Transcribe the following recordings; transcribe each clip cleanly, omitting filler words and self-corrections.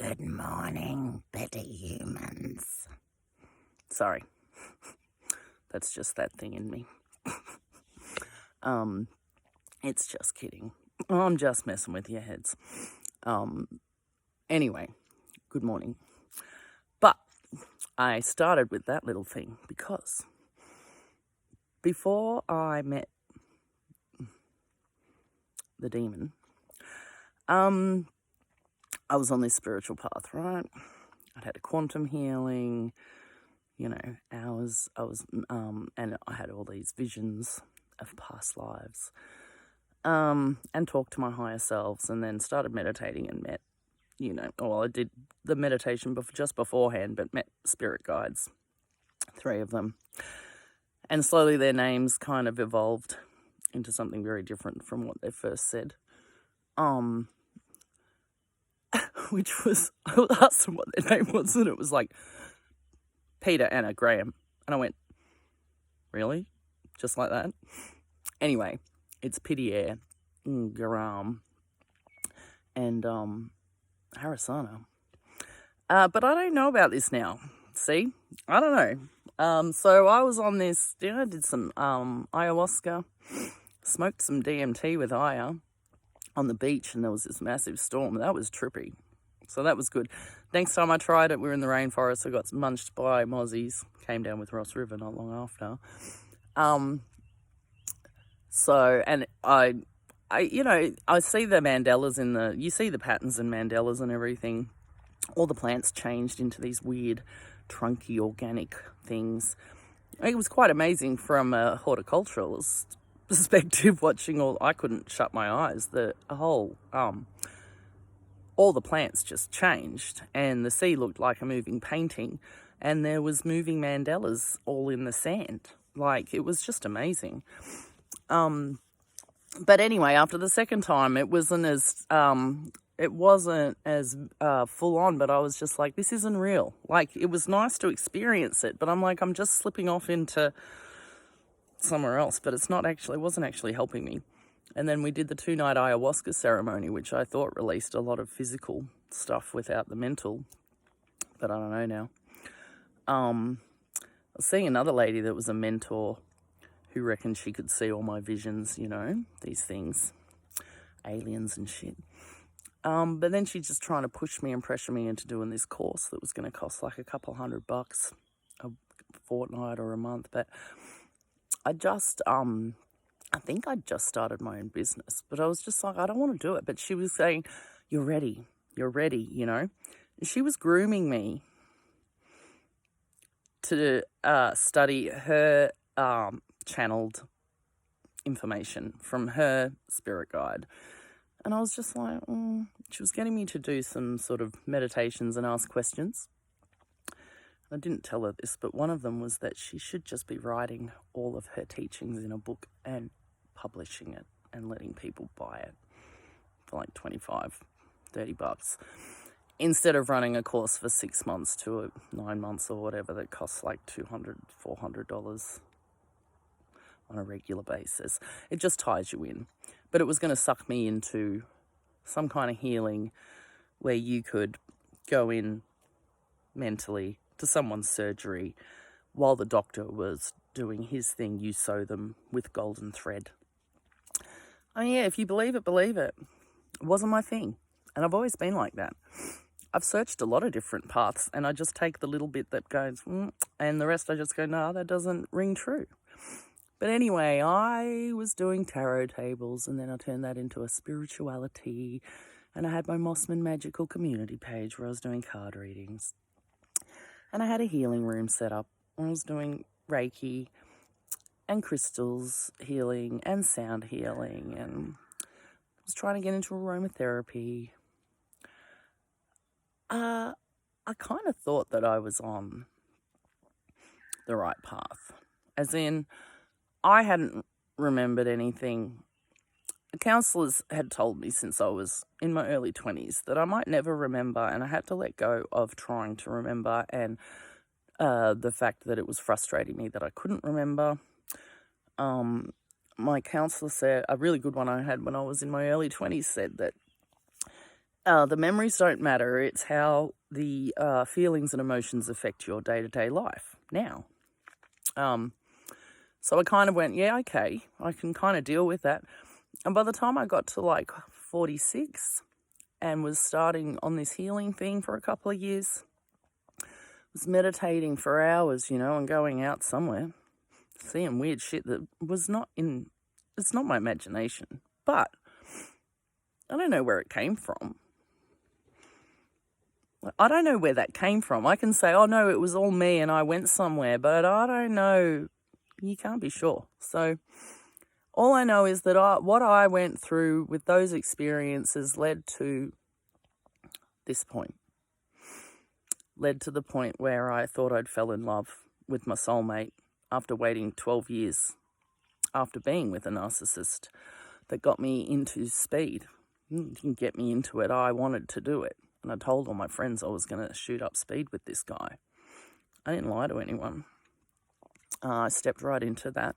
Good morning, better humans. Sorry, that's just that thing in me. It's just kidding. I'm just messing with your heads. Anyway, good morning. But I started with that little thing because before I met the demon, I was on this spiritual path, right? I'd had a quantum healing, hours. And I had all these visions of past lives, and talked to my higher selves, and then started meditating and met, I did the meditation just beforehand, but met spirit guides, 3 of them, and slowly their names kind of evolved into something very different from what they first said. Which was, I asked them what their name was, and it was like Peter, Anna, Graham. And I went, really? Just like that? Anyway, it's Pierre, Graham, and Harrisana. But I don't know about this now. See? I don't know. So I was on this, I did some ayahuasca, smoked some DMT with Aya on the beach, and there was this massive storm. That was trippy. So that was good. Next time I tried it, we were in the rainforest. I got munched by mozzies. Came down with Ross River not long after. So, and I see the mandalas you see the patterns in mandalas and everything. All the plants changed into these weird, trunky, organic things. It was quite amazing from a horticulturalist perspective watching I couldn't shut my eyes. The whole, all the plants just changed, and the sea looked like a moving painting, and there was moving mandalas all in the sand. Like, it was just amazing. But anyway, after the second time, it wasn't as full on, but I was just like, this isn't real. Like, it was nice to experience it, but I'm like, I'm just slipping off into somewhere else, but it wasn't actually helping me. And then we did the 2-night ayahuasca ceremony, which I thought released a lot of physical stuff without the mental, but I don't know now. I was seeing another lady that was a mentor who reckoned she could see all my visions, these things, aliens and shit. But then she's just trying to push me and pressure me into doing this course that was going to cost like a couple $100 a fortnight or a month. But I think I just started my own business, but I was just like, I don't want to do it. But she was saying, you're ready, And she was grooming me to study her channeled information from her spirit guide. And I was just like, she was getting me to do some sort of meditations and ask questions. I didn't tell her this, but one of them was that she should just be writing all of her teachings in a book and publishing it and letting people buy it for like $25-$30 instead of running a course for 6 months to 9 months or whatever that costs like $200-$400 on a regular basis. It just ties you in. But it was going to suck me into some kind of healing where you could go in mentally to someone's surgery while the doctor was doing his thing. You sew them with golden thread. Oh yeah, if you believe it, believe it. It wasn't my thing. And I've always been like that. I've searched a lot of different paths, and I just take the little bit that goes, and the rest I just go, no, that doesn't ring true. But anyway, I was doing tarot tables, and then I turned that into a spirituality, and I had my Mossman Magical community page where I was doing card readings. And I had a healing room set up where I was doing Reiki and crystals healing and sound healing, and I was trying to get into aromatherapy. I kind of thought that I was on the right path, as in I hadn't remembered anything. The counsellors had told me since I was in my early 20s that I might never remember, and I had to let go of trying to remember and the fact that it was frustrating me that I couldn't remember. My counsellor said, a really good one I had when I was in my early 20s, said that The memories don't matter. It's how the feelings and emotions affect your day-to-day life now. So I kind of went, yeah, okay, I can kind of deal with that. And by the time I got to like 46 and was starting on this healing thing for a couple of years, was meditating for hours, and going out somewhere, seeing weird shit that was it's not my imagination, but I don't know where it came from. I don't know where that came from. I can say, oh no, it was all me and I went somewhere, but I don't know. You can't be sure. So all I know is that what I went through with those experiences led to this point. Led to the point where I thought I'd fell in love with my soulmate after waiting 12 years after being with a narcissist that got me into speed. Didn't get me into it. I wanted to do it. And I told all my friends I was going to shoot up speed with this guy. I didn't lie to anyone. I stepped right into that.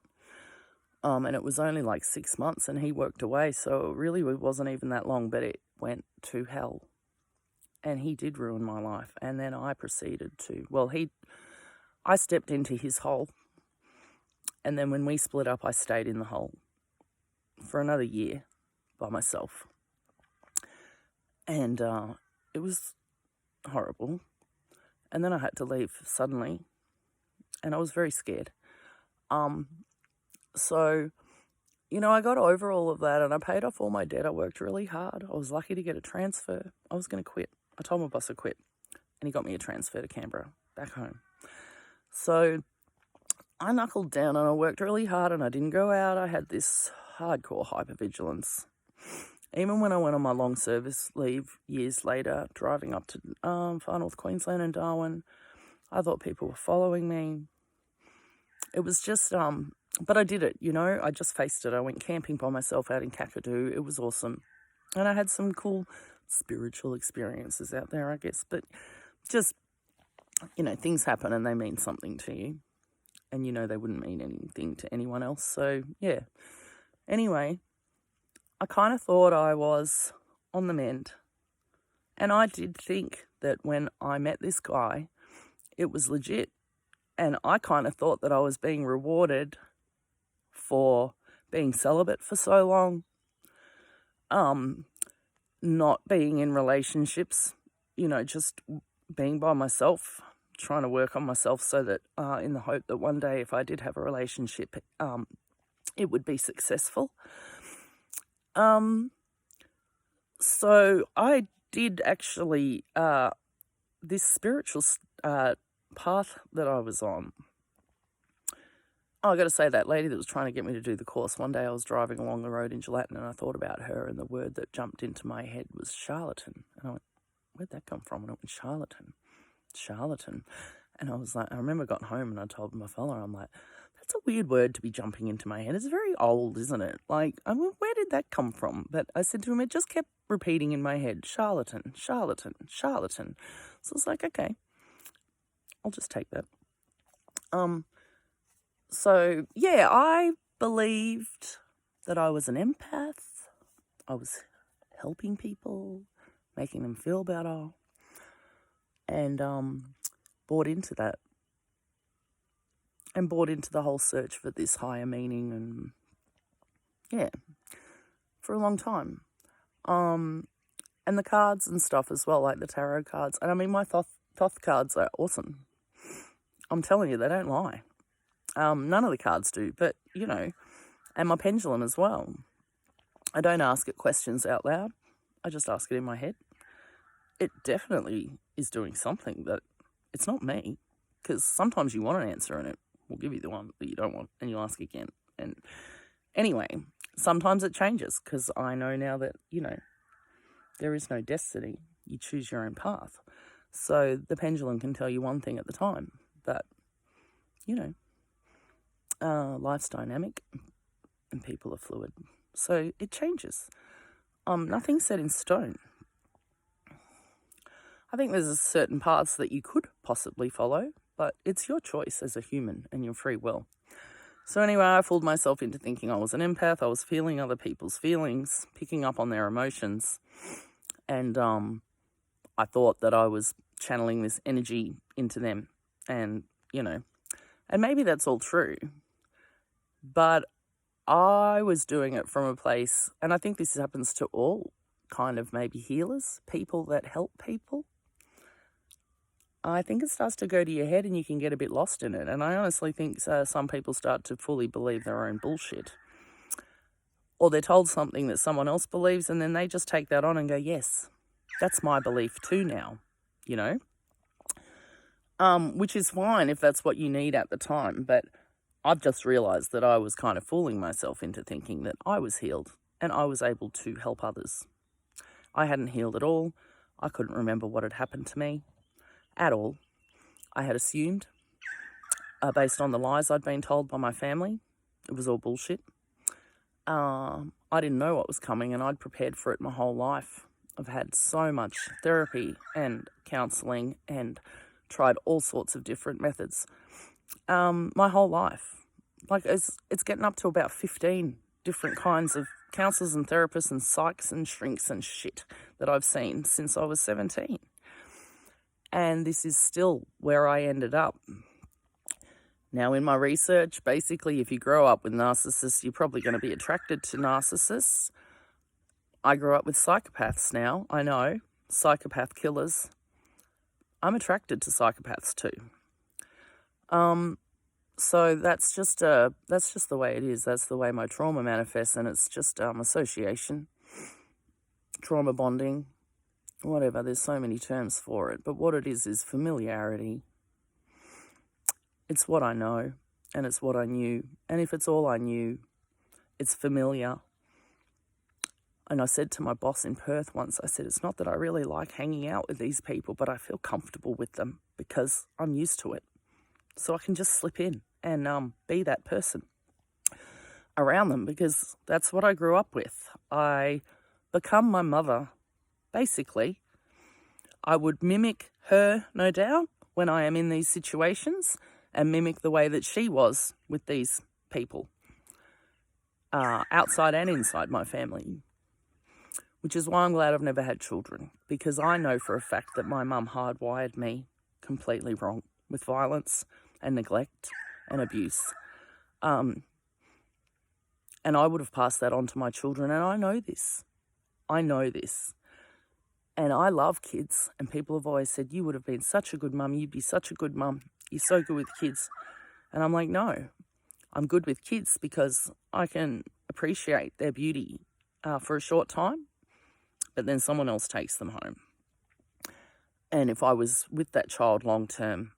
And it was only like 6 months and he worked away. So it really wasn't even that long, but it went to hell. And he did ruin my life. And then I proceeded to, I stepped into his hole. And then when we split up, I stayed in the hole for another year by myself. And it was horrible. And then I had to leave suddenly. And I was very scared. So, I got over all of that and I paid off all my debt. I worked really hard. I was lucky to get a transfer. I was going to quit. I told my boss to quit. And he got me a transfer to Canberra, back home. So I knuckled down and I worked really hard and I didn't go out. I had this hardcore hypervigilance. Even when I went on my long service leave years later, driving up to far north Queensland and Darwin, I thought people were following me. It was just, but I did it, I just faced it. I went camping by myself out in Kakadu. It was awesome. And I had some cool spiritual experiences out there, I guess. But just, things happen and they mean something to you. And they wouldn't mean anything to anyone else. So, yeah. Anyway, I kind of thought I was on the mend. And I did think that when I met this guy, it was legit. And I kind of thought that I was being rewarded for being celibate for so long, not being in relationships, just being by myself, trying to work on myself so that in the hope that one day if I did have a relationship, it would be successful. So I did actually, this spiritual path that I was on. Oh, I got to say, that lady that was trying to get me to do the course, one day I was driving along the road in Gelatin and I thought about her and the word that jumped into my head was charlatan. And I went, where'd that come from? And it went charlatan. And I was like, I remember I got home and I told my fella, I'm like, that's a weird word to be jumping into my head. It's very old, isn't it? Like, I mean, where did that come from? But I said to him, it just kept repeating in my head, charlatan. So I was like, okay, I'll just take that. So, yeah, I believed that I was an empath. I was helping people, making them feel better, and bought into that. And bought into the whole search for this higher meaning and, yeah, for a long time. And the cards and stuff as well, like the tarot cards. And I mean, my Thoth cards are awesome. I'm telling you, they don't lie. None of the cards do, but, and my pendulum as well. I don't ask it questions out loud. I just ask it in my head. It definitely is doing something, but it's not me. Because sometimes you want an answer and it will give you the one that you don't want, and you ask again. And anyway, sometimes it changes, because I know now that, there is no destiny. You choose your own path. So the pendulum can tell you one thing at the time, but, life's dynamic and people are fluid. So it changes. Nothing's set in stone. I think there's certain paths that you could possibly follow, but it's your choice as a human and your free will. So anyway, I fooled myself into thinking I was an empath. I was feeling other people's feelings, picking up on their emotions. And I thought that I was channeling this energy into them, and, and maybe that's all true. But I was doing it from a place, and I think this happens to all kind of maybe healers, people that help people. I think it starts to go to your head and you can get a bit lost in it. And I honestly think some people start to fully believe their own bullshit. Or they're told something that someone else believes, and then they just take that on and go, yes, that's my belief too now, which is fine if that's what you need at the time. But I've just realised that I was kind of fooling myself into thinking that I was healed and I was able to help others. I hadn't healed at all. I couldn't remember what had happened to me at all. I had assumed, based on the lies I'd been told by my family, it was all bullshit. I didn't know what was coming, and I'd prepared for it my whole life. I've had so much therapy and counselling and tried all sorts of different methods my whole life. Like, it's getting up to about 15 different kinds of counsellors and therapists and psychs and shrinks and shit that I've seen since I was 17. And this is still where I ended up. Now, in my research, basically, if you grow up with narcissists, you're probably going to be attracted to narcissists. I grew up with psychopaths now. I know, psychopath killers. I'm attracted to psychopaths too. So that's just the way it is. That's the way my trauma manifests, and it's just association, trauma bonding, whatever. There's so many terms for it, but what it is familiarity. It's what I know, and it's what I knew, and if it's all I knew, it's familiar. And I said to my boss in Perth once, I said, it's not that I really like hanging out with these people, but I feel comfortable with them because I'm used to it. So I can just slip in and be that person around them because that's what I grew up with. I become my mother, basically. I would mimic her, no doubt, when I am in these situations and mimic the way that she was with these people, outside and inside my family. Which is why I'm glad I've never had children, because I know for a fact that my mum hardwired me completely wrong with violence and neglect and abuse. And I would have passed that on to my children, and I know this. I know this. And I love kids, and people have always said, you would have been such a good mum, you'd be such a good mum, you're so good with kids. And I'm like, no, I'm good with kids because I can appreciate their beauty for a short time, but then someone else takes them home. And if I was with that child long term,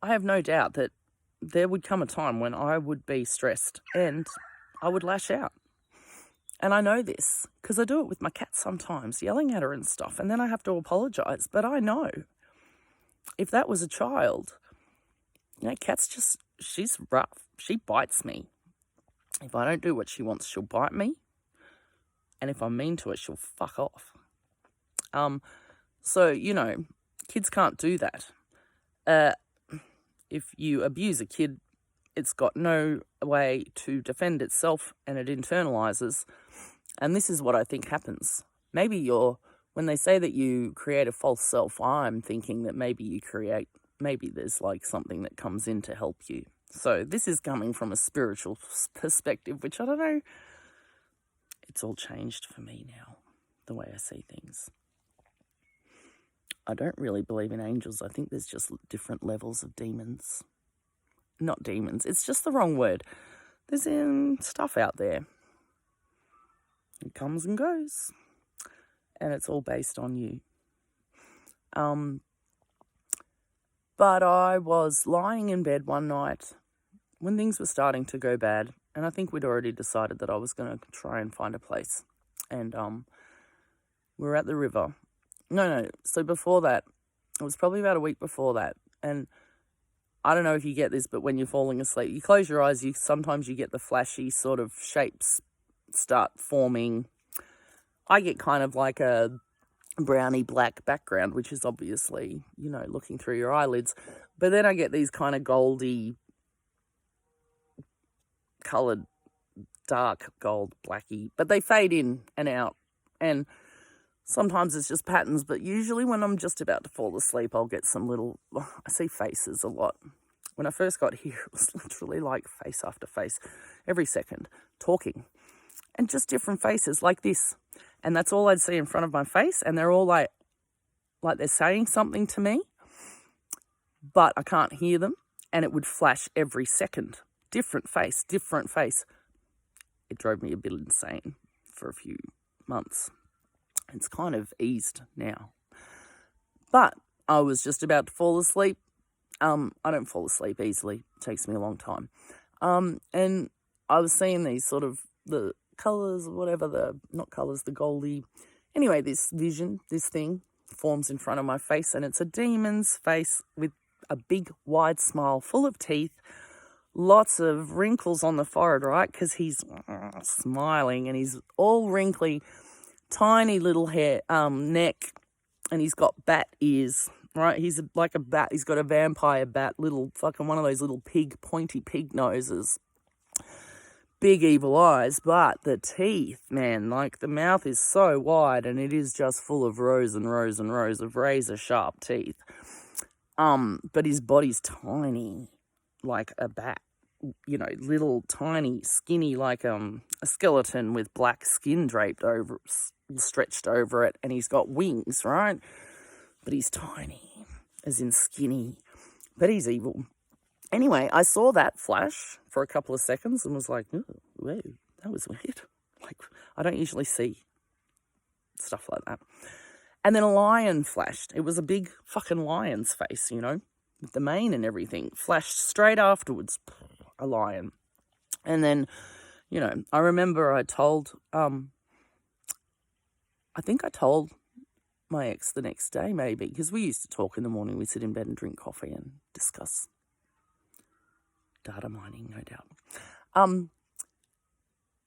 I have no doubt that there would come a time when I would be stressed and I would lash out. And I know this because I do it with my cat sometimes, yelling at her and stuff, and then I have to apologise. But I know if that was a child, Cat's she's rough. She bites me. If I don't do what she wants, she'll bite me. And if I'm mean to her, she'll fuck off. So, kids can't do that. If you abuse a kid, it's got no way to defend itself and it internalizes. And this is what I think happens. Maybe when they say that you create a false self, I'm thinking that maybe there's like something that comes in to help you. So this is coming from a spiritual perspective, which I don't know. It's all changed for me now, the way I see things. I don't really believe in angels. I think there's just different levels of demons. Not demons. It's just the wrong word. There's stuff out there. It comes and goes. And it's all based on you. But I was lying in bed one night when things were starting to go bad. And I think we'd already decided that I was going to try and find a place. And we were at the river. No. So before that, it was probably about a week before that. And I don't know if you get this, but when you're falling asleep, you close your eyes, sometimes you get the flashy sort of shapes start forming. I get kind of like a browny black background, which is obviously, looking through your eyelids. But then I get these kind of goldy coloured, dark gold, blacky, but they fade in and out. And Sometimes it's just patterns, but usually when I'm just about to fall asleep, I'll get some little, I see faces a lot. When I first got here, it was literally like face after face, every second, talking. And just different faces like this. And that's all I'd see in front of my face. And they're all like they're saying something to me, but I can't hear them. And it would flash every second. Different face, different face. It drove me a bit insane for a few months. It's kind of eased now. But I was just about to fall asleep. I don't fall asleep easily. It takes me a long time. And I was seeing these sort of the colours, whatever, the goldy. Anyway, this vision, this thing forms in front of my face, and it's a demon's face with a big wide smile full of teeth, lots of wrinkles on the forehead, right? Because he's smiling and he's all wrinkly, tiny little hair, neck, and he's got bat ears, right? He's like a bat. He's got a vampire bat, little fucking one of those little pointy pig noses. Big evil eyes, but the teeth, man, like the mouth is so wide and it is just full of rows and rows and rows of razor sharp teeth. But his body's tiny, like a bat, you know, little tiny, skinny, like a skeleton with black skin stretched over it, and he's got wings, right? But he's tiny, as in skinny, but he's evil. Anyway, I saw that flash for a couple of seconds and was like, oh, whoa, that was weird. Like, I don't usually see stuff like that. And then a lion flashed. It was a big fucking lion's face, you know, with the mane and everything. Flashed straight afterwards, a lion. And then, you know, I remember I told, I think I told my ex the next day maybe, because we used to talk in the morning. We'd sit in bed and drink coffee and discuss data mining, no doubt.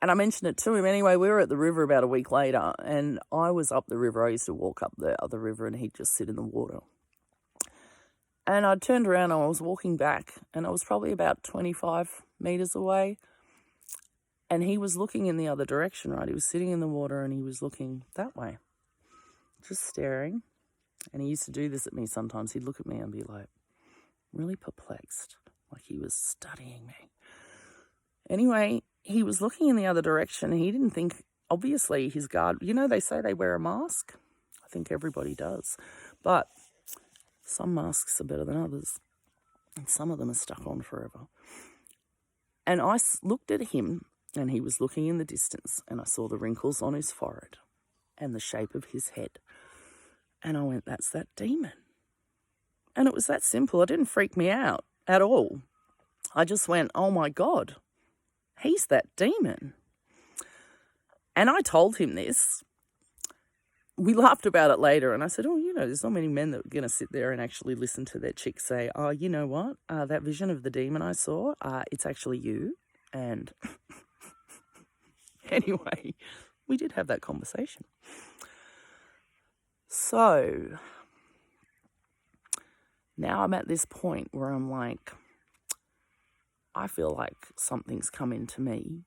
And I mentioned it to him anyway. We were at the river about a week later, and I was up the river. I used to walk up the other river, and he'd just sit in the water. And I turned around and I was walking back, and I was probably about 25 metres away, and he was looking in the other direction, right? He was sitting in the water and he was looking that way, just staring. And he used to do this at me sometimes. He'd look at me and be like, really perplexed, like he was studying me. Anyway, he was looking in the other direction and he didn't think, obviously, his guard, you know, they say they wear a mask. I think everybody does. But some masks are better than others. And some of them are stuck on forever. And I looked at him and he was looking in the distance and I saw the wrinkles on his forehead and the shape of his head. And I went, that's that demon. And it was that simple. It didn't freak me out at all. I just went, oh my God, he's that demon. And I told him this. We laughed about it later and I said, oh, you know, there's not many men that are going to sit there and actually listen to their chick say, oh, you know what, that vision of the demon I saw, it's actually you. And anyway, we did have that conversation. So now I'm at this point where I'm like, I feel like something's come into me,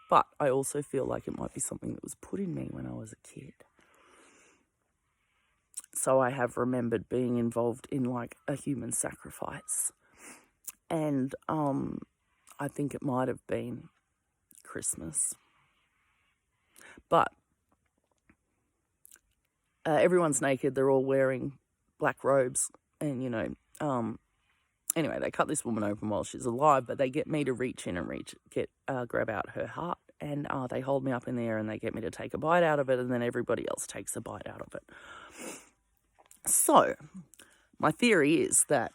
but I also feel like it might be something that was put in me when I was a kid. So I have remembered being involved in like a human sacrifice. And I think it might have been Christmas. But everyone's naked. They're all wearing black robes. And, you know, anyway, they cut this woman open while she's alive, but they get me to reach in and grab out her heart. And they hold me up in the air and they get me to take a bite out of it. And then everybody else takes a bite out of it. So my theory is that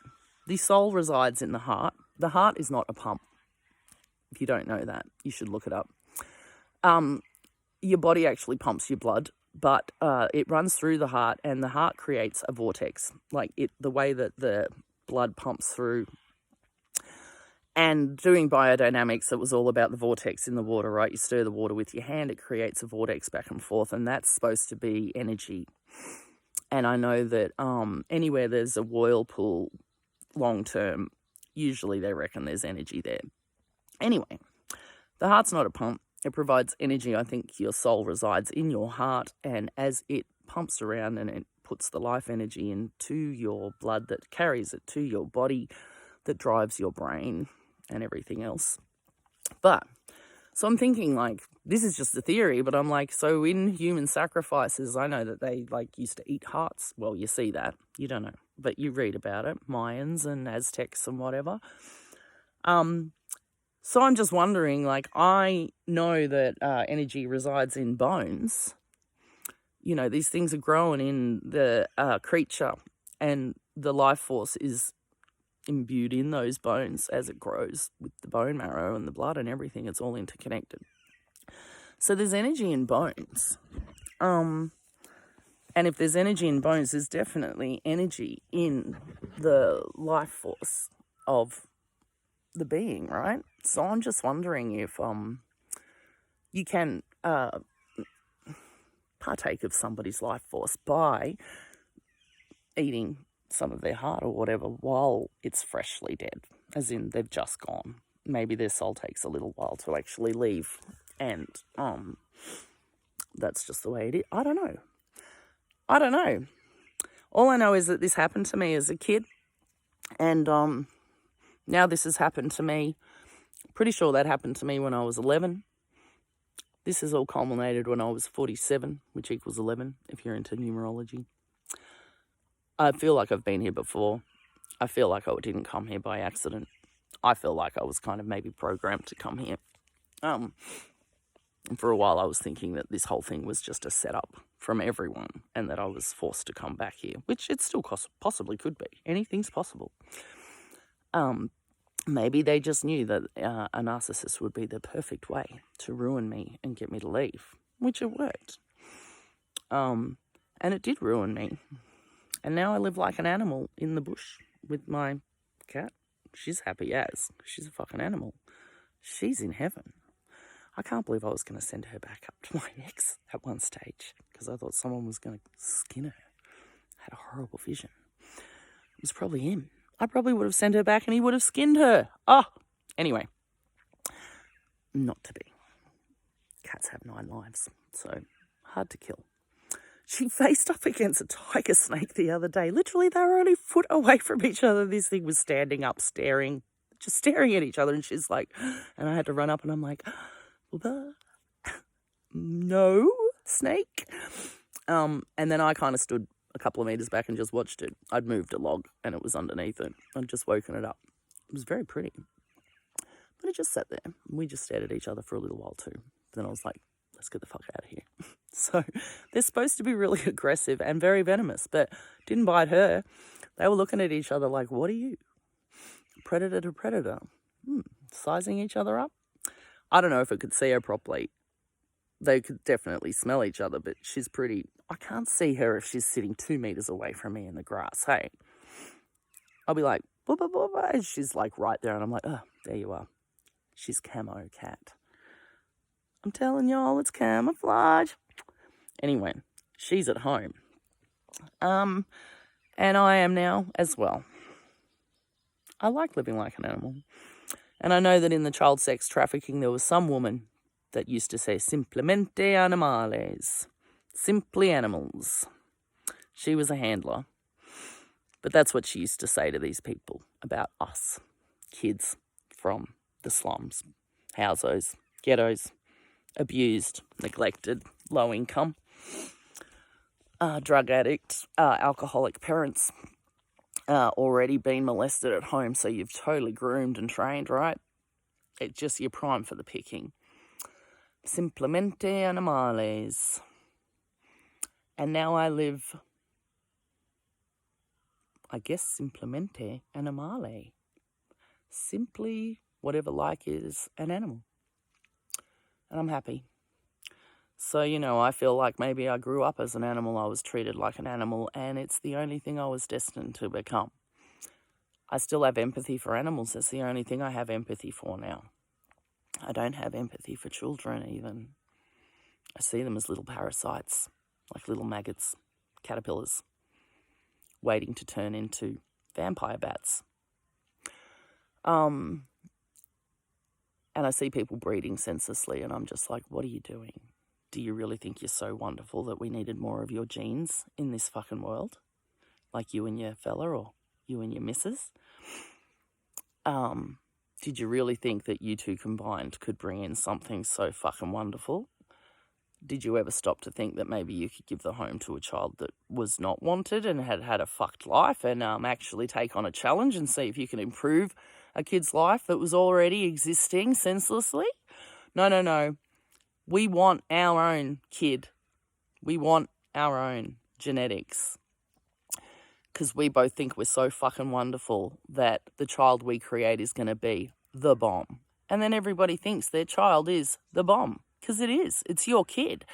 the soul resides in the heart. The heart is not a pump. If you don't know that, you should look it up. Your body actually pumps your blood, but it runs through the heart, and the heart creates a vortex, like the way that the blood pumps through. And doing biodynamics, it was all about the vortex in the water, right? You stir the water with your hand, it creates a vortex back and forth, and that's supposed to be energy. And I know that anywhere there's a whirlpool long term, usually they reckon there's energy there. Anyway, the heart's not a pump. It provides energy. I think your soul resides in your heart, and as it pumps around and it puts the life energy into your blood that carries it to your body, that drives your brain and everything else. But, so I'm thinking, like, this is just a theory, but I'm like, so in human sacrifices, I know that they, like, used to eat hearts. Well, you see that. You don't know, but you read about it. Mayans and Aztecs and whatever. So I'm just wondering, like, I know that energy resides in bones. You know, these things are growing in the creature, and the life force is imbued in those bones as it grows with the bone marrow and the blood and everything. It's all interconnected. So there's energy in bones. And if there's energy in bones, there's definitely energy in the life force of the being, right? So I'm just wondering if you can partake of somebody's life force by eating some of their heart or whatever while it's freshly dead, as in they've just gone. Maybe their soul takes a little while to actually leave, and that's just the way it is. I don't know. All I know is that this happened to me as a kid, and now this has happened to me. Pretty sure that happened to me when I was 11. This has all culminated when I was 47, which equals 11 if you're into numerology. I feel like I've been here before. I feel like I didn't come here by accident. I feel like I was kind of maybe programmed to come here. And for a while I was thinking that this whole thing was just a setup from everyone and that I was forced to come back here, which it still possibly could be. Anything's possible. Maybe they just knew that a narcissist would be the perfect way to ruin me and get me to leave, which it worked. And it did ruin me. And now I live like an animal in the bush with my cat. She's happy as. She's a fucking animal. She's in heaven. I can't believe I was going to send her back up to my ex at one stage because I thought someone was going to skin her. I had a horrible vision. It was probably him. I probably would have sent her back and he would have skinned her. Anyway. Not to be. Cats have 9 lives, so hard to kill. She faced up against a tiger snake the other day. Literally, they were only a foot away from each other. This thing was standing up, just staring at each other. And she's like, and I had to run up and I'm like, no, snake. And then I kind of stood a couple of meters back and just watched it. I'd moved a log and it was underneath it. I'd just woken it up. It was very pretty. But it just sat there. We just stared at each other for a little while too. Then I was like, let's get the fuck out of here. So they're supposed to be really aggressive and very venomous, but didn't bite her. They were looking at each other like, what are you? Predator to predator. Sizing each other up. I don't know if it could see her properly. They could definitely smell each other, but she's pretty. I can't see her if she's sitting 2 meters away from me in the grass. Hey, I'll be like, blah, blah, blah, blah. And she's like right there. And I'm like, there you are. She's camo cat. I'm telling y'all, it's camouflage. Anyway, she's at home. And I am now as well. I like living like an animal. And I know that in the child sex trafficking, there was some woman that used to say, simplemente animales. Simply animals. She was a handler. But that's what she used to say to these people about us. Kids from the slums, housos, ghettos, abused, neglected, low income, drug addict, alcoholic parents, already been molested at home, so you've totally groomed and trained, right? It's just your prime for the picking. Simplemente animales. And now I live, I guess, simplemente animale. Simply, whatever like is an animal. And I'm happy. So, I feel like maybe I grew up as an animal. I was treated like an animal, and it's the only thing I was destined to become. I still have empathy for animals. That's the only thing I have empathy for now. I don't have empathy for children even. I see them as little parasites, like little maggots, caterpillars, waiting to turn into vampire bats. And And I see people breeding senselessly, and I'm just like, what are you doing? Do you really think you're so wonderful that we needed more of your genes in this fucking world? Like you and your fella, or you and your missus? Did you really think that you two combined could bring in something so fucking wonderful? Did you ever stop to think that maybe you could give the home to a child that was not wanted and had had a fucked life, and actually take on a challenge and see if you can improve a kid's life that was already existing senselessly? No. We want our own kid. We want our own genetics. Because we both think we're so fucking wonderful that the child we create is going to be the bomb. And then everybody thinks their child is the bomb. Because it is. It's your kid.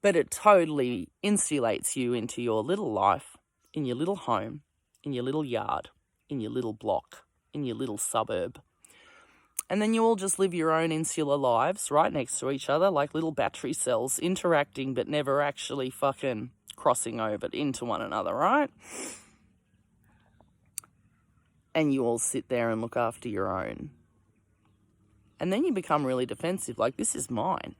But it totally insulates you into your little life, in your little home, in your little yard, in your little block, in your little suburb. And then you all just live your own insular lives right next to each other like little battery cells, interacting but never actually fucking crossing over into one another, right? And you all sit there and look after your own. And then you become really defensive, like, this is mine.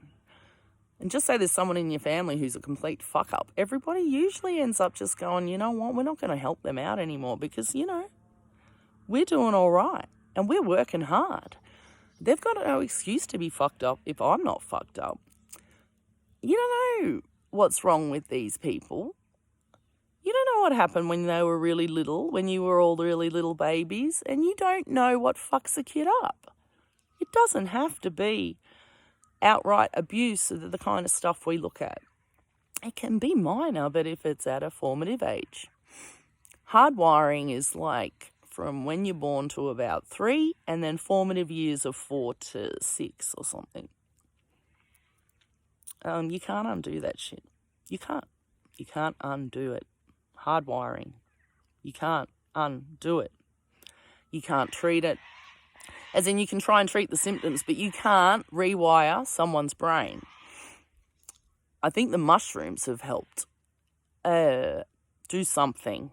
And just say there's someone in your family who's a complete fuck up. Everybody usually ends up just going, you know what, we're not going to help them out anymore because, we're doing all right and we're working hard. They've got no excuse to be fucked up if I'm not fucked up. You don't know what's wrong with these people. You don't know what happened when they were really little, when you were all really little babies, and you don't know what fucks a kid up. It doesn't have to be outright abuse of the kind of stuff we look at. It can be minor, but if it's at a formative age. Hardwiring is like from when you're born to about 3, and then formative years of 4 to 6 or something. You can't undo that shit. You can't. You can't undo it. Hardwiring. You can't undo it. You can't treat it. As in, you can try and treat the symptoms, but you can't rewire someone's brain. I think the mushrooms have helped do something.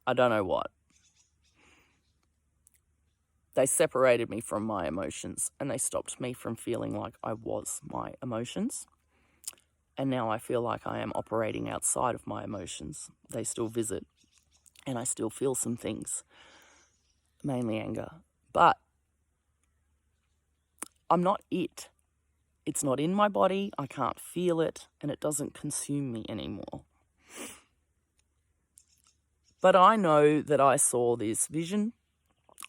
I don't know what. They separated me from my emotions, and they stopped me from feeling like I was my emotions. And now I feel like I am operating outside of my emotions. They still visit, and I still feel some things, mainly anger. But I'm not it. It's not in my body, I can't feel it, and it doesn't consume me anymore. But I know that I saw this vision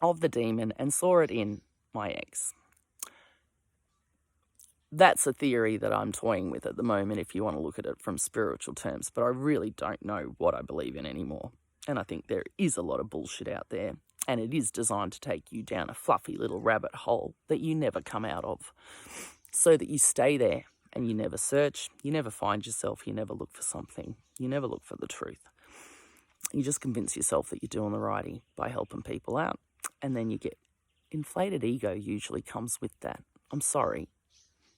of the demon and saw it in my ex. That's a theory that I'm toying with at the moment if you want to look at it from spiritual terms, but I really don't know what I believe in anymore. And I think there is a lot of bullshit out there, and it is designed to take you down a fluffy little rabbit hole that you never come out of, so that you stay there and you never search, you never find yourself, you never look for something, you never look for the truth. You just convince yourself that you're doing the righty by helping people out, and then you get inflated ego usually comes with that. I'm sorry.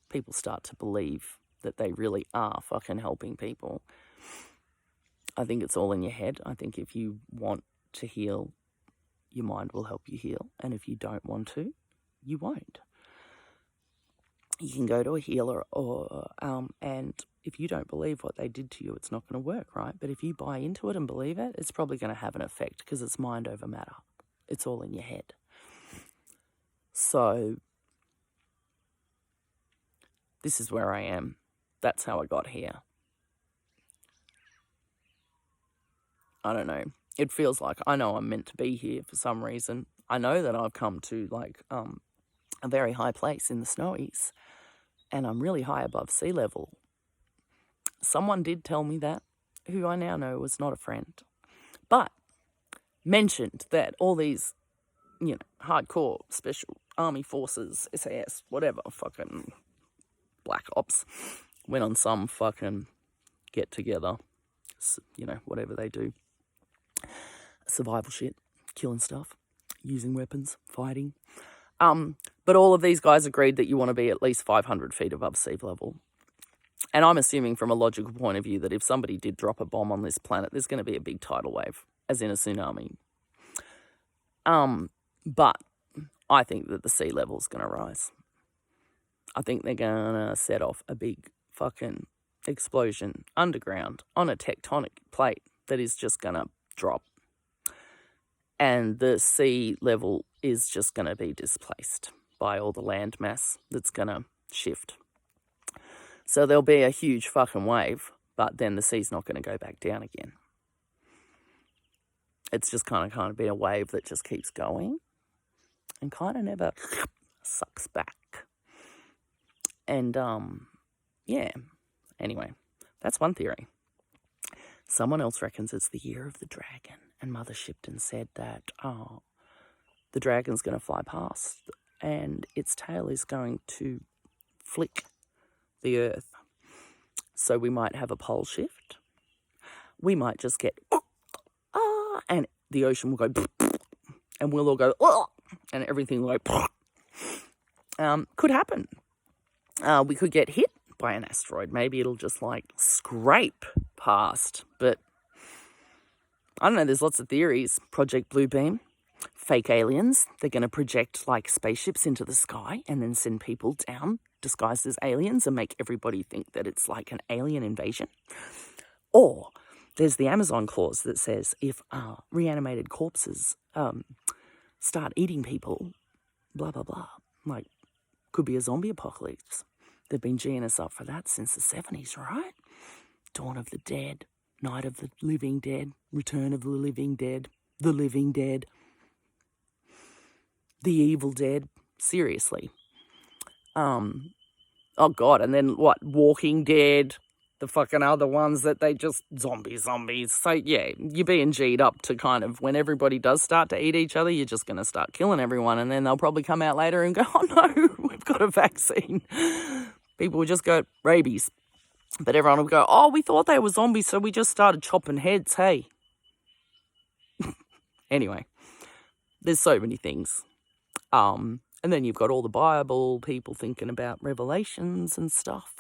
People start to believe that they really are fucking helping people. I think it's all in your head. I think if you want to heal, your mind will help you heal. And if you don't want to, you won't. You can go to a healer and if you don't believe what they did to you, it's not going to work, right? But if you buy into it and believe it, it's probably going to have an effect because it's mind over matter. It's all in your head. So this is where I am. That's how I got here. I don't know. It feels like I know I'm meant to be here for some reason. I know that I've come to a very high place in the snowies, and I'm really high above sea level. Someone did tell me that, who I now know was not a friend, but mentioned that all these, hardcore special army forces, SAS, whatever, fucking black ops, went on some fucking get together, whatever they do. Survival shit, killing stuff, using weapons, fighting. But all of these guys agreed that you want to be at least 500 feet above sea level. And I'm assuming from a logical point of view that if somebody did drop a bomb on this planet, there's going to be a big tidal wave, as in a tsunami. But I think that the sea level's going to rise. I think they're going to set off a big fucking explosion underground on a tectonic plate that is just going to drop. And the sea level is just going to be displaced by all the land mass that's going to shift. So there'll be a huge fucking wave, but then the sea's not going to go back down again. It's just kind of be a wave that just keeps going and kind of never sucks back. And, yeah. Anyway, that's one theory. Someone else reckons it's the year of the dragon. And Mother Shipton said that, the dragon's going to fly past and its tail is going to flick the earth. So we might have a pole shift. We might just get, and the ocean will go, and we'll all go, and everything will go, could happen. We could get hit by an asteroid. Maybe it'll just like scrape past, but I don't know, there's lots of theories. Project Bluebeam, fake aliens. They're going to project like spaceships into the sky and then send people down disguised as aliens and make everybody think that it's like an alien invasion. Or there's the Amazon clause that says if reanimated corpses start eating people, blah, blah, blah. Like, could be a zombie apocalypse. They've been geeing us up for that since the 70s, right? Dawn of the Dead. Night of the Living Dead, Return of the Living Dead, The Living Dead, The Evil Dead. Seriously. Oh, God, and then what? Walking Dead, the fucking other ones that they just zombies. So, yeah, you're being G'd up to kind of, when everybody does start to eat each other, you're just going to start killing everyone, and then they'll probably come out later and go, oh, no, we've got a vaccine. People will just go, rabies. But everyone will go, oh, we thought they were zombies, so we just started chopping heads, hey. Anyway, there's so many things. And then you've got all the Bible people thinking about revelations and stuff.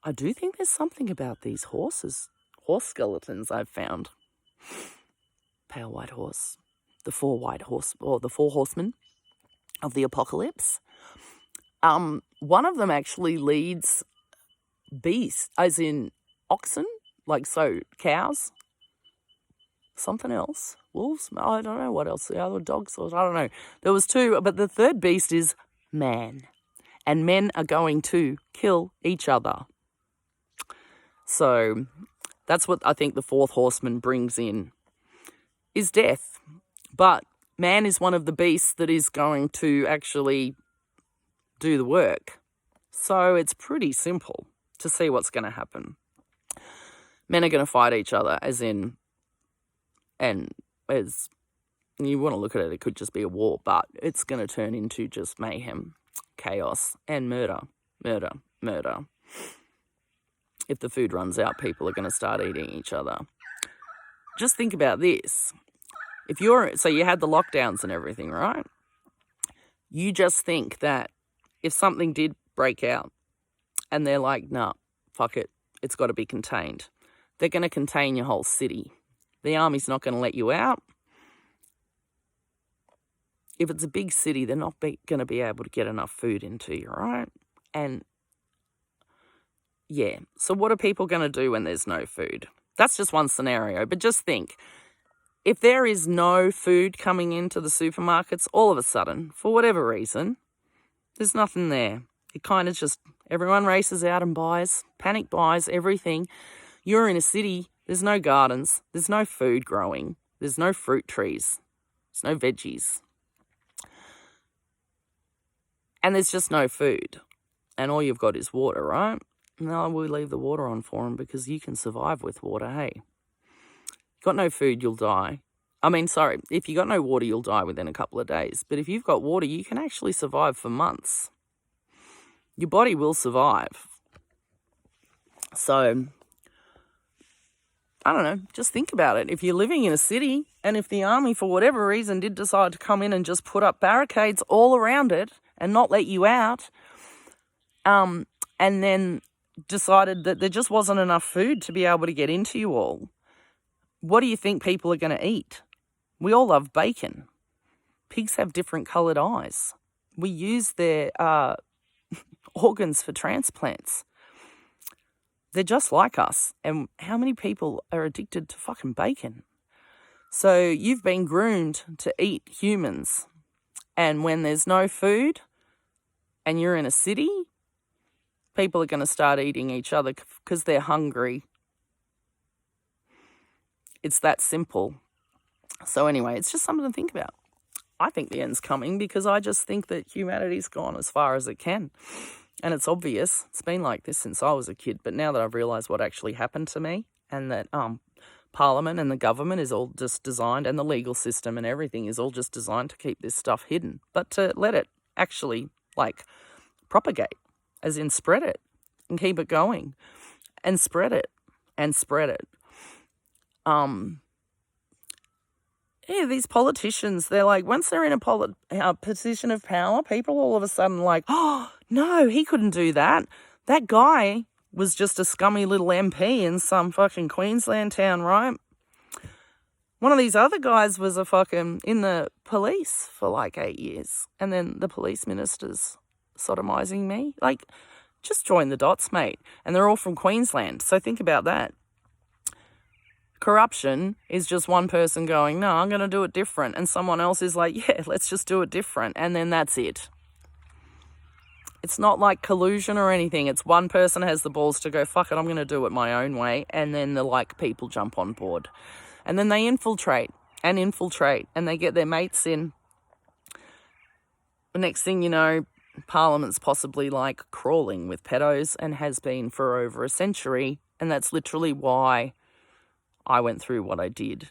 I do think there's something about these horse skeletons I've found. Pale white horse, the four horsemen of the apocalypse. One of them actually leads beasts, as in oxen, like so cows, something else, wolves, I don't know what else, the other dogs, I don't know. There was two, but the third beast is man, and men are going to kill each other. So that's what I think the fourth horseman brings in, is death. But man is one of the beasts that is going to actually do the work. So it's pretty simple to see what's going to happen. Men are going to fight each other, and as you want to look at it, it could just be a war, but it's going to turn into just mayhem, chaos, and murder. If the food runs out, people are going to start eating each other. Just think about this. So you had the lockdowns and everything, right? You just think that if something did break out, and they're like, nah, fuck it, it's got to be contained. They're going to contain your whole city. The army's not going to let you out. If it's a big city, they're not going to be able to get enough food into you, right? And, yeah, so what are people going to do when there's no food? That's just one scenario, but just think. If there is no food coming into the supermarkets, all of a sudden, for whatever reason, there's nothing there. It kind of just, everyone races out and buys, panic buys everything. You're in a city, there's no gardens, there's no food growing, there's no fruit trees, there's no veggies. And there's just no food. And all you've got is water, right? No, we leave the water on for them because you can survive with water, hey. Got no food, you'll die. If you got no water, you'll die within a couple of days. But if you've got water, you can actually survive for months. Your body will survive. So, I don't know, just think about it. If you're living in a city and if the army, for whatever reason, did decide to come in and just put up barricades all around it and not let you out, and then decided that there just wasn't enough food to be able to get into you all, what do you think people are going to eat? We all love bacon. Pigs have different coloured eyes. We use their organs for transplants. They're just like us. And how many people are addicted to fucking bacon? So you've been groomed to eat humans. And when there's no food and you're in a city, people are going to start eating each other because they're hungry. It's that simple. So anyway, it's just something to think about. I think the end's coming because I just think that humanity's gone as far as it can. And it's obvious. It's been like this since I was a kid. But now that I've realised what actually happened to me and that Parliament and the government is all just designed, and the legal system and everything is all just designed to keep this stuff hidden. But to let it actually, propagate, as in spread it and keep it going and spread it and spread it. Yeah, these politicians, they're like, once they're in a position of power, people all of a sudden oh, no, he couldn't do that. That guy was just a scummy little MP in some fucking Queensland town, right? One of these other guys was in the police for 8 years. And then the police minister's sodomising me. Just join the dots, mate. And they're all from Queensland. So think about that. Corruption is just one person going, no, I'm going to do it different. And someone else is like, yeah, let's just do it different. And then that's it. It's not like collusion or anything. It's one person has the balls to go, fuck it, I'm going to do it my own way. And then the people jump on board. And then they infiltrate. And they get their mates in. The next thing you know, Parliament's possibly crawling with pedos and has been for over a century. And that's literally why I went through what I did,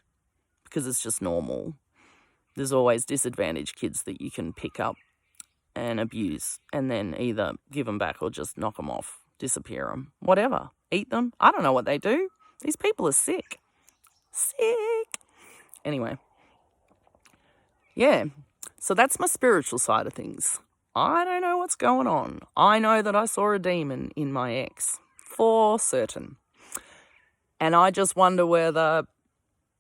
because it's just normal. There's always disadvantaged kids that you can pick up and abuse and then either give them back or just knock them off, disappear them, whatever, eat them. I don't know what they do. These people are sick. Anyway, yeah, so that's my spiritual side of things. I don't know what's going on. I know that I saw a demon in my ex, for certain. And I just wonder whether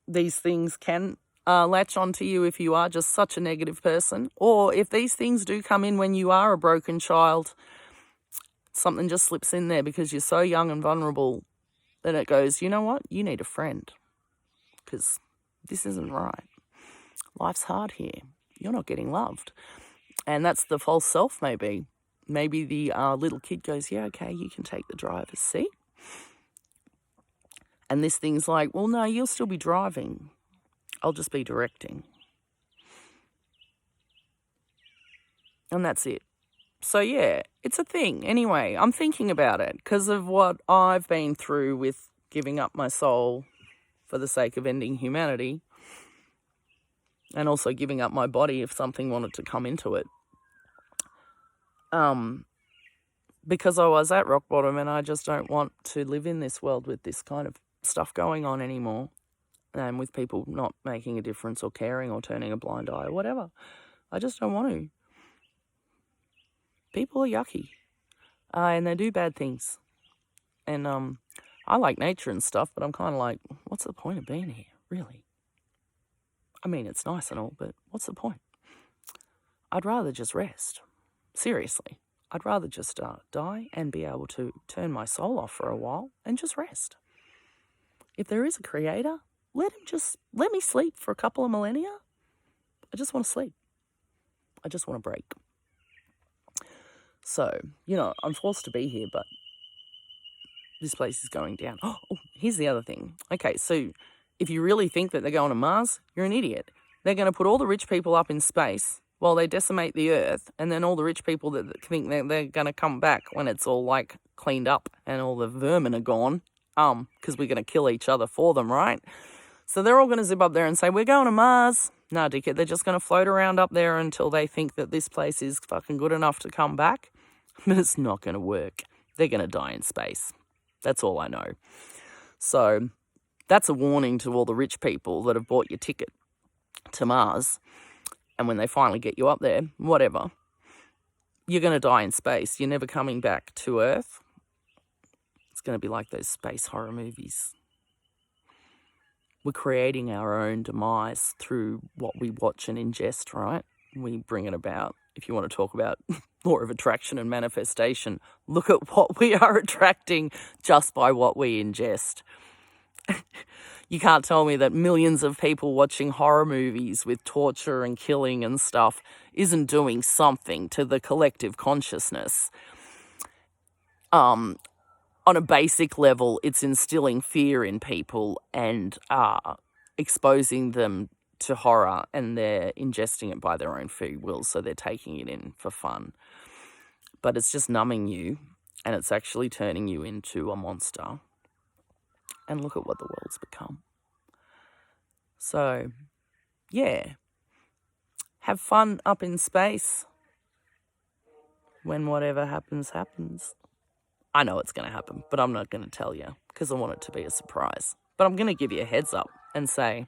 these things can latch onto you if you are just such a negative person, or if these things do come in when you are a broken child, something just slips in there because you're so young and vulnerable that it goes, you know what, you need a friend because this isn't right. Life's hard here. You're not getting loved. And that's the false self maybe. Maybe the little kid goes, yeah, okay, you can take the driver's seat. And this thing's like, well, no, you'll still be driving. I'll just be directing. And that's it. So, yeah, it's a thing. Anyway, I'm thinking about it because of what I've been through with giving up my soul for the sake of ending humanity, and also giving up my body if something wanted to come into it. Because I was at rock bottom and I just don't want to live in this world with this kind of stuff going on anymore, and with people not making a difference or caring or turning a blind eye or whatever. I just don't want to. People are yucky, and they do bad things. And I like nature and stuff, but I'm kind of like, what's the point of being here, really? I mean, it's nice and all, but what's the point? I'd rather just rest. Seriously. I'd rather just die and be able to turn my soul off for a while and just rest. If there is a creator, let me sleep for a couple of millennia. I just want to sleep. I just want to break. So, I'm forced to be here, but this place is going down. Oh, here's the other thing. Okay, so if you really think that they're going to Mars, you're an idiot. They're going to put all the rich people up in space while they decimate the Earth, and then all the rich people that think that they're going to come back when it's all cleaned up and all the vermin are gone, because we're going to kill each other for them, right? So they're all going to zip up there and say, we're going to Mars. No, dickhead, they're just going to float around up there until they think that this place is fucking good enough to come back. But it's not going to work. They're going to die in space. That's all I know. So that's a warning to all the rich people that have bought your ticket to Mars. And when they finally get you up there, whatever, you're going to die in space. You're never coming back to Earth. It's going to be like those space horror movies. We're creating our own demise through what we watch and ingest, right? we bring it about. If you want to talk about law of attraction and manifestation, look at what we are attracting just by what we ingest. You can't tell me that millions of people watching horror movies with torture and killing and stuff isn't doing something to the collective consciousness. On a basic level, it's instilling fear in people and exposing them to horror, and they're ingesting it by their own free will, so they're taking it in for fun. But it's just numbing you, and it's actually turning you into a monster. And look at what the world's become. So, yeah. Have fun up in space. When whatever happens, happens. I know it's going to happen, but I'm not going to tell you because I want it to be a surprise. But I'm going to give you a heads up and say,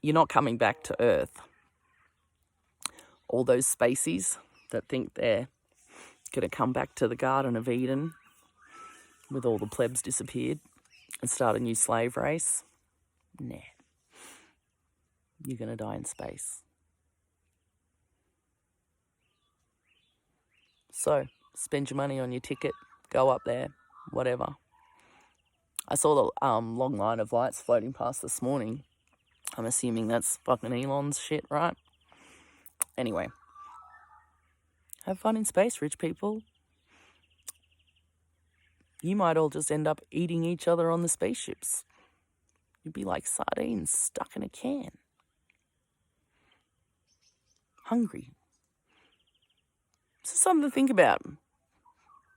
you're not coming back to Earth. All those spaceys that think they're going to come back to the Garden of Eden with all the plebs disappeared and start a new slave race. Nah. You're going to die in space. So, spend your money on your ticket, go up there, whatever. I saw the long line of lights floating past this morning. I'm assuming that's fucking Elon's shit, right? Anyway. Have fun in space, rich people. You might all just end up eating each other on the spaceships. You'd be like sardines stuck in a can. Hungry. So something to think about.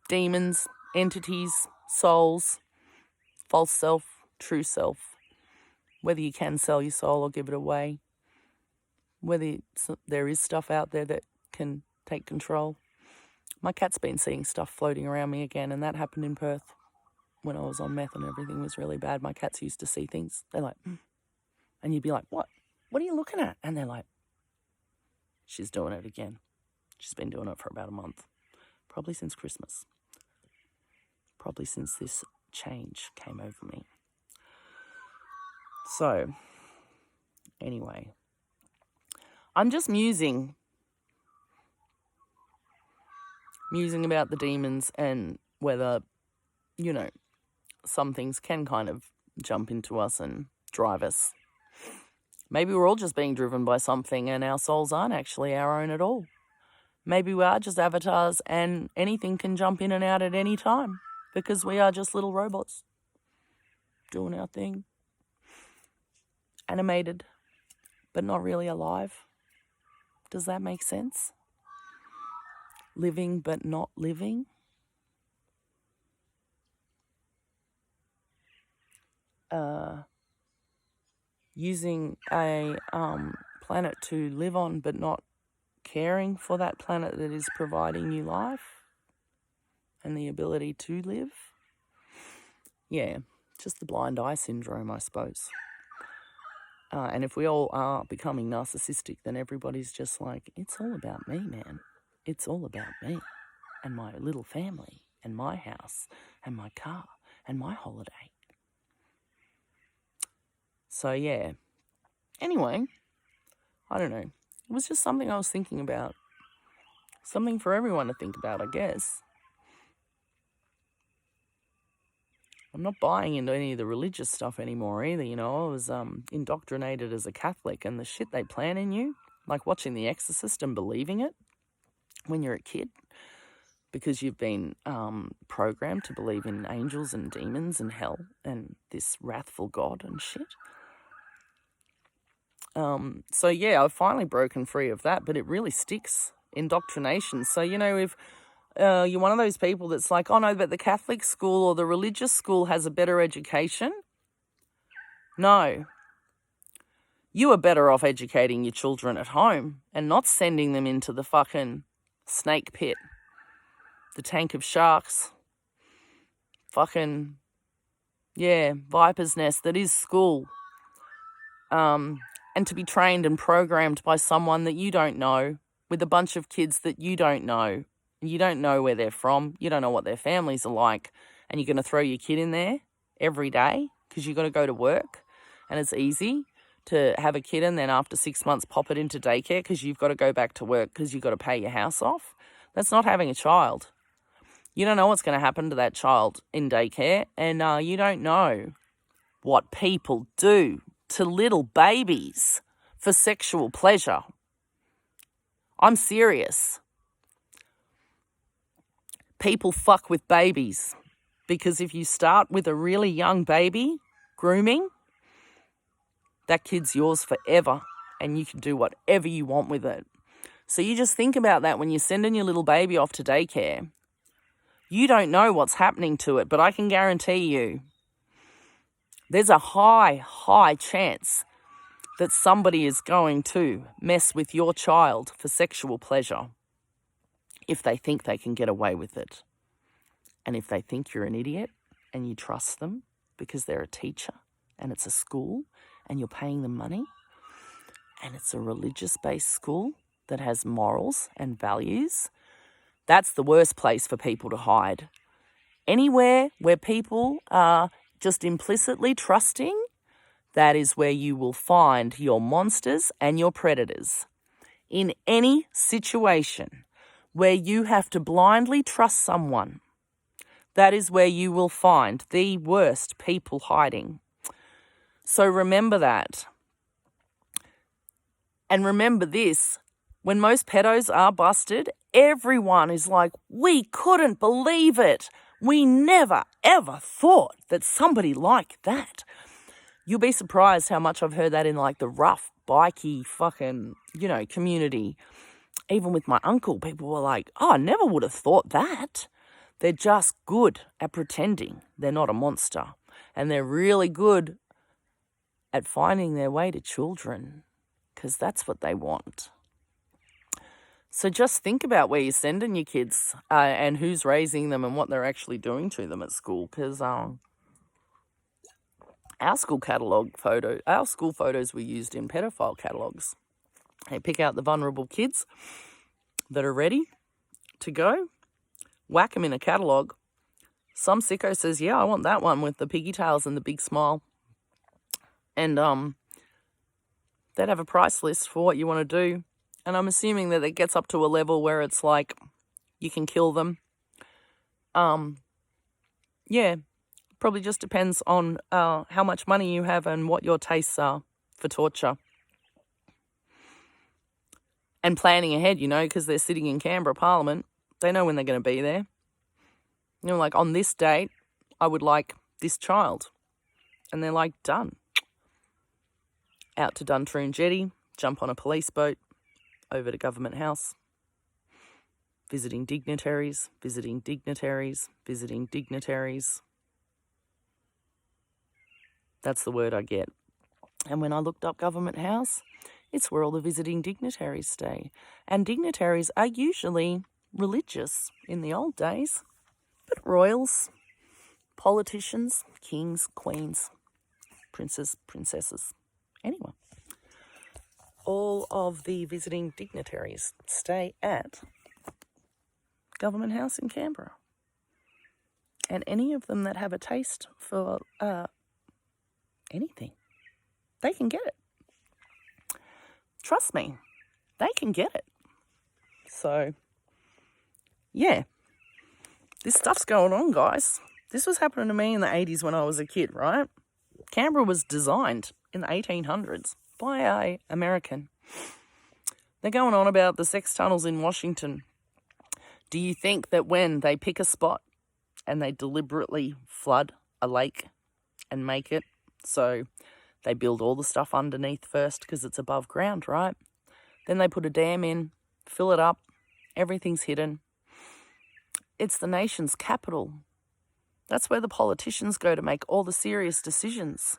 Demons, entities, souls, false self, true self. Whether you can sell your soul or give it away. Whether there is stuff out there that can take control. My cat's been seeing stuff floating around me again, and that happened in Perth when I was on meth and everything was really bad. My cats used to see things. They're like, and you'd be like, what? What are you looking at? And they're like, she's doing it again. She's been doing it for about a month. Probably since Christmas. Probably since this change came over me. So, anyway, I'm just musing about the demons and whether, some things can kind of jump into us and drive us. Maybe we're all just being driven by something and our souls aren't actually our own at all. Maybe we are just avatars and anything can jump in and out at any time because we are just little robots doing our thing. Animated, but not really alive. Does that make sense? Living but not living. Using a planet to live on but not caring for that planet that is providing you life and the ability to live. Yeah, just the blind eye syndrome, I suppose. And if we all are becoming narcissistic, then everybody's just like, it's all about me, man. It's all about me and my little family and my house and my car and my holiday. So, yeah. Anyway, I don't know. It was just something I was thinking about. Something for everyone to think about, I guess. I'm not buying into any of the religious stuff anymore either, I was indoctrinated as a Catholic, and the shit they plant in you, like watching The Exorcist and believing it when you're a kid, because you've been programmed to believe in angels and demons and hell and this wrathful God and shit. So, yeah, I've finally broken free of that, but it really sticks, indoctrination. So, if you're one of those people that's like, oh, no, but the Catholic school or the religious school has a better education. No. You are better off educating your children at home and not sending them into the fucking snake pit, the tank of sharks, fucking, viper's nest that is school. And to be trained and programmed by someone that you don't know with a bunch of kids that you don't know. You don't know where they're from. You don't know what their families are like. And you're going to throw your kid in there every day because you've got to go to work. And it's easy to have a kid and then after 6 months pop it into daycare because you've got to go back to work because you've got to pay your house off. That's not having a child. You don't know what's going to happen to that child in daycare, and you don't know what people do to little babies for sexual pleasure. I'm serious. People fuck with babies because if you start with a really young baby grooming, that kid's yours forever and you can do whatever you want with it. So you just think about that when you're sending your little baby off to daycare. You don't know what's happening to it, but I can guarantee you there's a high chance that somebody is going to mess with your child for sexual pleasure if they think they can get away with it. And if they think you're an idiot and you trust them because they're a teacher and it's a school and you're paying them money and it's a religious-based school that has morals and values, that's the worst place for people to hide. Anywhere where people are just implicitly trusting, that is where you will find your monsters and your predators. In any situation where you have to blindly trust someone, that is where you will find the worst people hiding. So remember that. And remember this, when most pedos are busted, everyone is like, we couldn't believe it. We never, ever thought that somebody like that. You'll be surprised how much I've heard that in like the rough, bikey fucking, community. Even with my uncle, people were like, oh, I never would have thought that. They're just good at pretending they're not a monster. And they're really good at finding their way to children because that's what they want. So just think about where you're sending your kids and who's raising them and what they're actually doing to them at school because our school photos were used in pedophile catalogues. They pick out the vulnerable kids that are ready to go, whack them in a catalogue. Some sicko says, yeah, I want that one with the piggy tails and the big smile. And they'd have a price list for what you want to do. And I'm assuming that it gets up to a level where it's like you can kill them. Yeah, probably just depends on how much money you have and what your tastes are for torture. And planning ahead, because they're sitting in Canberra Parliament. They know when they're going to be there. Like on this date, I would like this child. And they're like, done. Out to Duntroon Jetty, jump on a police boat, over to Government House, visiting dignitaries. That's the word I get. And when I looked up Government House, it's where all the visiting dignitaries stay. And dignitaries are usually religious in the old days, but royals, politicians, kings, queens, princes, princesses, anyone. All of the visiting dignitaries stay at Government House in Canberra. And any of them that have a taste for anything, they can get it. Trust me, they can get it. So, yeah, this stuff's going on, guys. This was happening to me in the 80s when I was a kid, right? Canberra was designed in the 1800s by an American. They're going on about the sex tunnels in Washington. Do you think that when they pick a spot and they deliberately flood a lake and make it so they build all the stuff underneath first because it's above ground, right? Then they put a dam in, fill it up, everything's hidden. It's the nation's capital. That's where the politicians go to make all the serious decisions.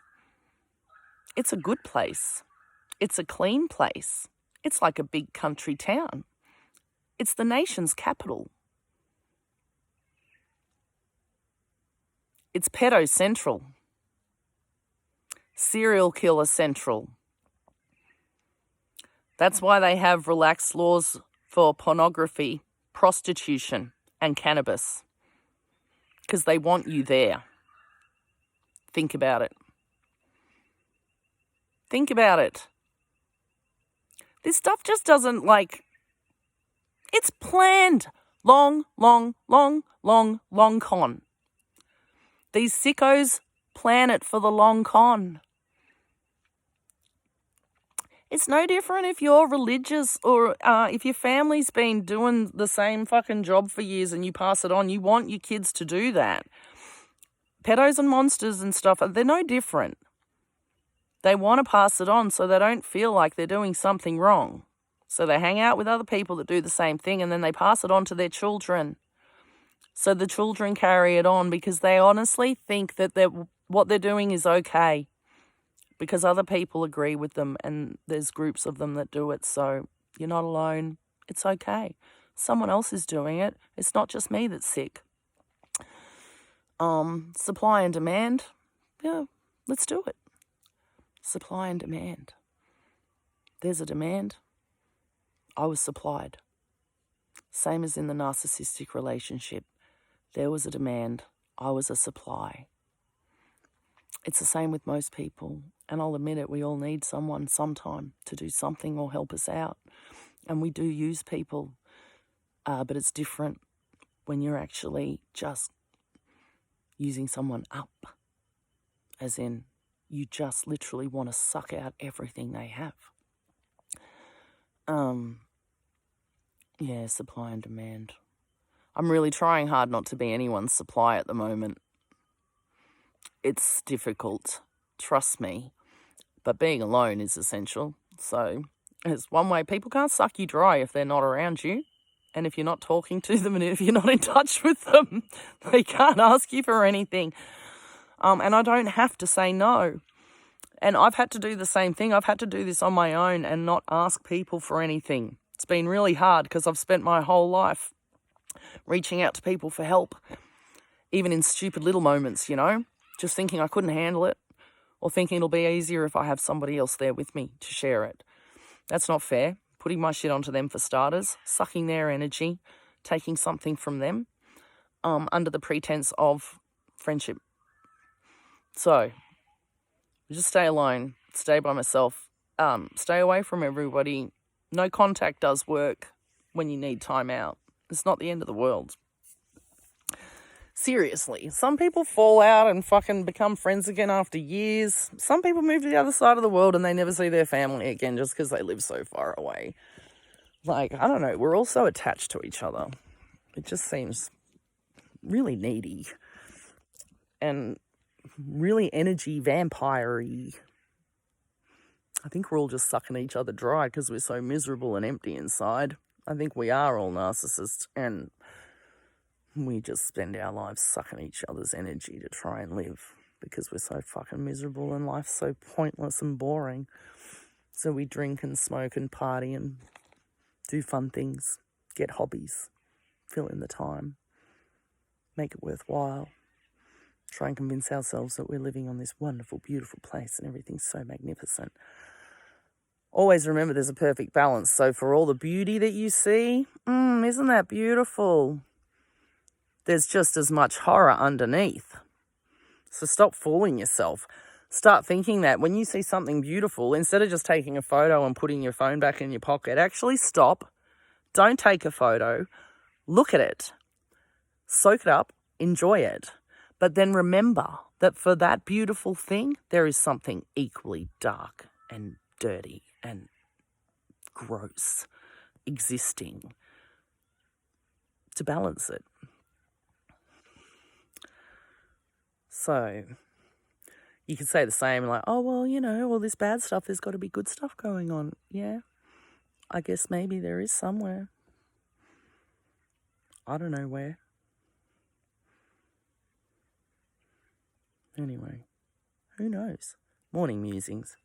It's a good place. It's a clean place. It's like a big country town. It's the nation's capital. It's pedo central. Serial killer central. That's why they have relaxed laws for pornography, prostitution, and cannabis. Because they want you there. Think about it. Think about it. This stuff just doesn't, it's planned. Long con. These sickos plan it for the long con. It's no different if you're religious or if your family's been doing the same fucking job for years and you pass it on. You want your kids to do that. Pedos and monsters and stuff, they're no different. They want to pass it on so they don't feel like they're doing something wrong. So they hang out with other people that do the same thing and then they pass it on to their children. So the children carry it on because they honestly think that what they're doing is okay. Because other people agree with them and there's groups of them that do it. So you're not alone. It's okay. Someone else is doing it. It's not just me that's sick. Supply and demand. Yeah, let's do it. Supply and demand. There's a demand. I was supplied. Same as in the narcissistic relationship. There was a demand. I was a supply. It's the same with most people. And I'll admit it, we all need someone sometime to do something or help us out. And we do use people. But it's different when you're actually just using someone up. As in, you just literally want to suck out everything they have. Yeah, supply and demand. I'm really trying hard not to be anyone's supply at the moment. It's difficult, trust me. But being alone is essential. So there's one way. People can't suck you dry if they're not around you. And if you're not talking to them and if you're not in touch with them, they can't ask you for anything. And I don't have to say no. And I've had to do the same thing. I've had to do this on my own and not ask people for anything. It's been really hard because I've spent my whole life reaching out to people for help, even in stupid little moments, just thinking I couldn't handle it or thinking it'll be easier if I have somebody else there with me to share it. That's not fair. Putting my shit onto them for starters, sucking their energy, taking something from them under the pretense of friendship. So just stay alone, stay by myself, stay away from everybody. No contact does work when you need time out. It's not the end of the world. Seriously, some people fall out and fucking become friends again after years. Some people move to the other side of the world and they never see their family again just because they live so far away. I don't know, we're all so attached to each other. It just seems really needy and really energy vampire-y. I think we're all just sucking each other dry because we're so miserable and empty inside. I think we are all narcissists and we just spend our lives sucking each other's energy to try and live because we're so fucking miserable and life's so pointless and boring. So we drink and smoke and party and do fun things, get hobbies, fill in the time, make it worthwhile, try and convince ourselves that we're living on this wonderful, beautiful place and everything's so magnificent. Always remember there's a perfect balance. So for all the beauty that you see, isn't that beautiful? There's just as much horror underneath. So stop fooling yourself. Start thinking that when you see something beautiful, instead of just taking a photo and putting your phone back in your pocket, actually stop. Don't take a photo. Look at it. Soak it up. Enjoy it. But then remember that for that beautiful thing, there is something equally dark and dirty and gross existing to balance it. So you could say the same, all this bad stuff, there's got to be good stuff going on. Yeah, I guess maybe there is somewhere. I don't know where. Anyway, who knows? Morning musings.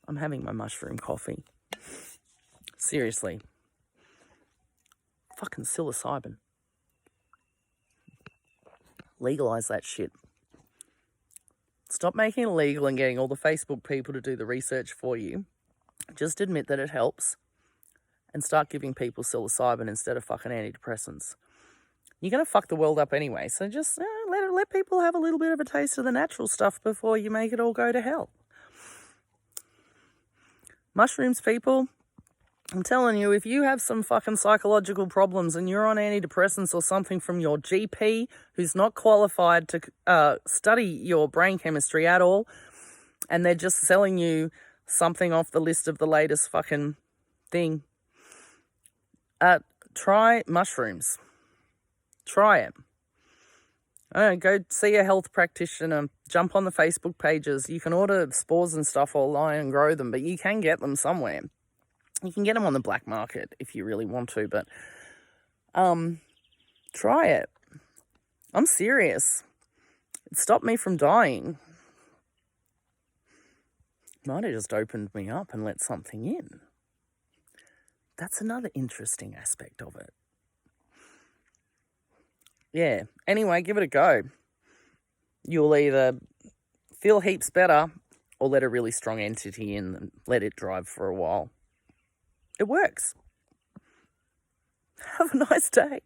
I'm having my mushroom coffee. Seriously. Fucking psilocybin. Legalize that shit. Stop making it illegal and getting all the Facebook people to do the research for you. Just admit that it helps and start giving people psilocybin instead of fucking antidepressants. You're going to fuck the world up anyway, so just let people have a little bit of a taste of the natural stuff before you make it all go to hell. Mushrooms, people, I'm telling you, if you have some fucking psychological problems and you're on antidepressants or something from your GP who's not qualified to study your brain chemistry at all, and they're just selling you something off the list of the latest fucking thing, try mushrooms. Try it. Go see a health practitioner. Jump on the Facebook pages. You can order spores and stuff online and grow them, but you can get them somewhere. You can get them on the black market if you really want to, but try it. I'm serious. It stopped me from dying. Might have just opened me up and let something in. That's another interesting aspect of it. Yeah. Anyway, give it a go. You'll either feel heaps better or let a really strong entity in and let it drive for a while. It works. Have a nice day.